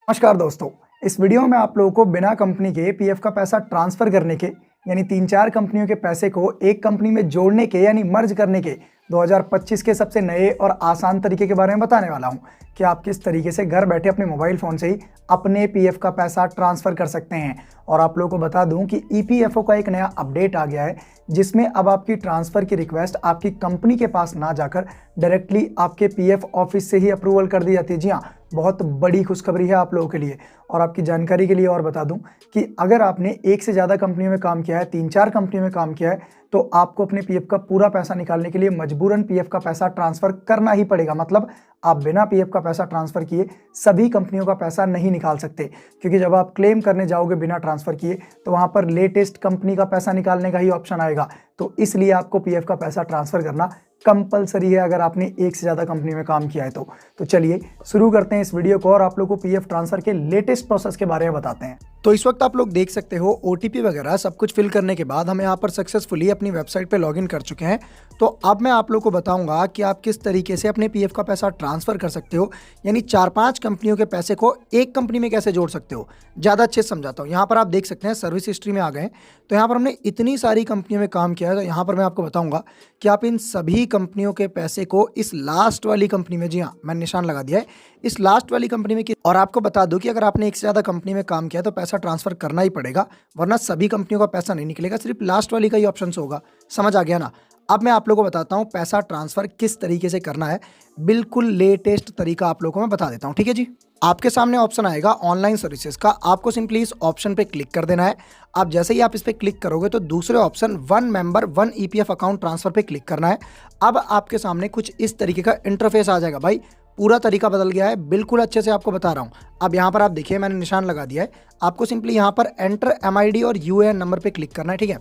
नमस्कार दोस्तों। इस वीडियो में आप लोगों को बिना कंपनी के पीएफ का पैसा ट्रांसफर करने के यानी 3-4 कंपनियों के पैसे को एक कंपनी में जोड़ने के यानी मर्ज करने के 2025 के सबसे नए और आसान तरीके के बारे में बताने वाला हूं कि आप किस तरीके से घर बैठे अपने मोबाइल फ़ोन से ही अपने पीएफ का पैसा ट्रांसफ़र कर सकते हैं। और आप लोगों को बता दूं कि ईपीएफओ का एक नया अपडेट आ गया है जिसमें अब आपकी ट्रांसफ़र की रिक्वेस्ट आपकी कंपनी के पास ना जाकर डायरेक्टली आपके पीएफ ऑफिस से ही अप्रूवल कर दी जाती है। जी हाँ, बहुत बड़ी खुशखबरी है आप लोगों के लिए। और आपकी जानकारी के लिए और बता दूं कि अगर आपने एक से ज़्यादा कंपनियों में काम किया है, 3-4 कंपनियों में काम किया है, तो आपको अपने पीएफ का पूरा पैसा निकालने के लिए मजबूरन पीएफ का पैसा ट्रांसफ़र करना ही पड़ेगा। मतलब आप बिना पीएफ का पैसा ट्रांसफ़र किए सभी कंपनियों का पैसा नहीं निकाल सकते, क्योंकि जब आप क्लेम करने जाओगे बिना ट्रांसफ़र किए तो वहाँ पर लेटेस्ट कंपनी का पैसा निकालने का ही ऑप्शन आएगा। तो इसलिए आपको पीएफ का पैसा ट्रांसफ़र करना कंपलसरी है अगर आपने एक से ज़्यादा कंपनी में काम किया है तो चलिए शुरू करते हैं इस वीडियो को और आप लोगों को पीएफ ट्रांसफ़र के लेटेस्ट प्रोसेस के बारे में बताते हैं। तो इस वक्त आप लोग देख सकते हो ओटीपी वगैरह सब कुछ फिल करने के बाद हम यहाँ पर सक्सेसफुली अपनी वेबसाइट पे लॉगिन कर चुके हैं। तो अब मैं आप लोग को बताऊंगा कि आप किस तरीके से अपने पीएफ का पैसा ट्रांसफ़र कर सकते हो, यानी 4-5 कंपनियों के पैसे को एक कंपनी में कैसे जोड़ सकते हो। ज़्यादा अच्छे से समझाता हूँ। यहाँ पर आप देख सकते हैं सर्विस हिस्ट्री में आ गए, तो यहाँ पर हमने इतनी सारी कंपनियों में काम किया है। तो यहाँ पर मैं आपको बताऊँगा कि आप इन सभी कंपनियों के पैसे को इस लास्ट वाली कंपनी में, जी हाँ मैंने निशान लगा दिया है, इस लास्ट वाली कंपनी में। और आपको बता दूं कि अगर आपने एक से ज़्यादा कंपनी में काम किया तो पैसा ट्रांसफ़र करना ही पड़ेगा, वरना सभी कंपनियों का पैसा नहीं निकलेगा, सिर्फ लास्ट वाली का ही ऑप्शन होगा। समझ आ गया ना। अब मैं आप लोगों को बताता हूँ पैसा ट्रांसफ़र किस तरीके से करना है। बिल्कुल लेटेस्ट तरीका आप लोगों को मैं बता देता हूँ, ठीक है जी। आपके सामने ऑप्शन आएगा ऑनलाइन सर्विसेज का, आपको सिंपली इस ऑप्शन पे क्लिक कर देना है। अब जैसे ही आप इस पर क्लिक करोगे तो दूसरे option 1 member 1 EPF account transfer पे क्लिक करना है। अब आपके सामने कुछ इस तरीके का इंटरफेस आ जाएगा। भाई पूरा तरीका बदल गया है, बिल्कुल अच्छे से आपको बता रहा हूँ। अब यहाँ पर आप देखिए मैंने निशान लगा दिया है। आपको सिंपली यहाँ पर एंटर एमआईडी और यूएएन नंबर पे क्लिक करना है, ठीक है।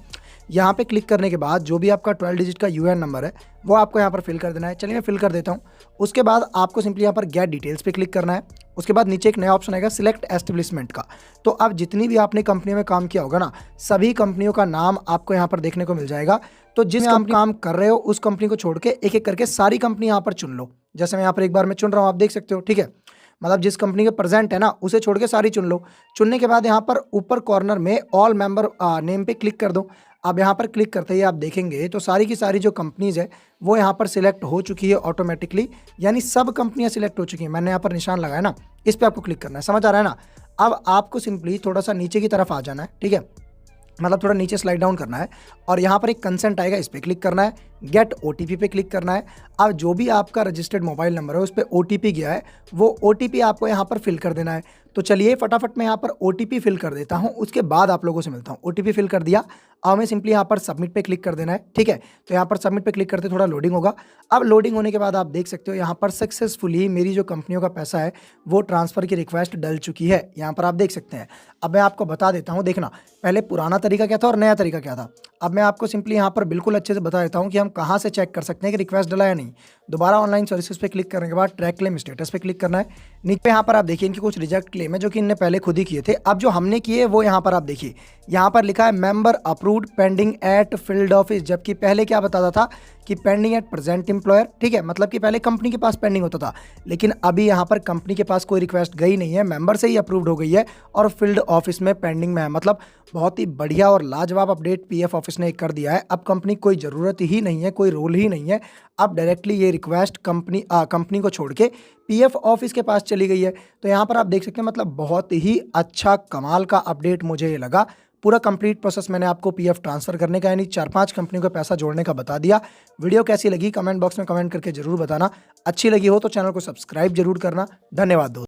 यहाँ पे क्लिक करने के बाद जो भी आपका 12 डिजिट का यूएएन नंबर है वो आपको यहाँ पर फिल कर देना है। चलिए मैं फिल कर देता हूँ। उसके बाद आपको सिंपली यहाँ पर गेट डिटेल्स पे क्लिक करना है। उसके बाद नीचे एक नया ऑप्शन आएगा सिलेक्ट एस्टेब्लिशमेंट का। तो अब जितनी भी आपने कंपनी में काम किया होगा ना, सभी कंपनियों का नाम आपको यहाँ पर देखने को मिल जाएगा। तो जिस कंपनी काम कर रहे हो उस कंपनी को छोड़ के एक एक करके सारी कंपनी यहाँ पर चुन लो। जैसे मैं यहाँ पर एक बार में चुन रहा हूँ, आप देख सकते हो, ठीक है। मतलब जिस कंपनी के प्रेजेंट है ना उसे छोड़ के सारी चुन लो। चुनने के बाद यहाँ पर ऊपर कॉर्नर में ऑल मेंबर नेम पे क्लिक कर दो। अब यहाँ पर क्लिक करते ही आप देखेंगे तो सारी की सारी जो कंपनीज है वो यहाँ पर सिलेक्ट हो चुकी है ऑटोमेटिकली, यानी सब कंपनियाँ सिलेक्ट हो चुकी हैं। मैंने यहाँ पर निशान लगाया ना, इस पर आपको क्लिक करना है। समझ आ रहा है ना। अब आपको सिंपली थोड़ा सा नीचे की तरफ आ जाना है, ठीक है, मतलब थोड़ा नीचे स्लाइड डाउन करना है और यहाँ पर एक कंसेंट आएगा, इस पर क्लिक करना है। गेट ओटीपी पे क्लिक करना है। अब जो भी आपका रजिस्टर्ड मोबाइल नंबर है उस पर ओटीपी गया है, वो ओटीपी आपको यहाँ पर फिल कर देना है। तो चलिए फटाफट मैं यहाँ पर ओटीपी फिल कर देता हूँ, उसके बाद आप लोगों से मिलता हूँ। ओटीपी फिल कर दिया। अब हमें सिंपली यहाँ पर सबमिट पे क्लिक कर देना है, ठीक है। तो यहाँ पर सबमिट पे क्लिक करते थोड़ा लोडिंग होगा। अब लोडिंग होने के बाद आप देख सकते हो यहाँ पर सक्सेसफुली मेरी जो कंपनियों का पैसा है वो ट्रांसफ़र की रिक्वेस्ट डल चुकी है। यहाँ पर आप देख सकते हैं। अब मैं आपको बता देता हूँ, देखना पहले पुराना तरीका क्या था और नया तरीका क्या था। अब मैं आपको सिंपली यहाँ पर बिल्कुल अच्छे से बता देता हूँ कि हम कहाँ से चेक कर सकते हैं कि रिक्वेस्ट डला या नहीं। दोबारा ऑनलाइन सर्विसेज पे क्लिक करने के बाद ट्रैक क्लेम स्टेटस पे क्लिक करना है। नीचे यहाँ पर आप देखिए इनके कुछ रिजेक्ट क्लेम है जो कि इनने पहले खुद ही किए थे। अब जो हमने किए वो यहाँ पर आप देखिए, यहाँ पर लिखा है member approved pending at field office, जबकि पहले क्या बताता था कि पेंडिंग एट प्रेजेंट एम्प्लॉयर, ठीक है। मतलब कि पहले कंपनी के पास पेंडिंग होता था, लेकिन अभी यहाँ पर कंपनी के पास कोई रिक्वेस्ट गई नहीं है, मेंबर से ही अप्रूव्ड हो गई है और फील्ड ऑफिस में पेंडिंग में है। मतलब बहुत ही बढ़िया और लाजवाब अपडेट पीएफ ऑफिस ने कर दिया है। अब कंपनी कोई ज़रूरत ही नहीं है, कोई रोल ही नहीं है। अब डायरेक्टली ये रिक्वेस्ट कंपनी को छोड़ के पीएफ ऑफिस के पास चली गई है। तो यहाँ पर आप देख सकते हैं, मतलब बहुत ही अच्छा कमाल का अपडेट मुझे ये लगा। पूरा कंप्लीट प्रोसेस मैंने आपको पीएफ ट्रांसफ़र करने का यानी 4-5 कंपनियों का पैसा जोड़ने का बता दिया। वीडियो कैसी लगी कमेंट बॉक्स में कमेंट करके जरूर बताना। अच्छी लगी हो तो चैनल को सब्सक्राइब जरूर करना। धन्यवाद दोस्तों।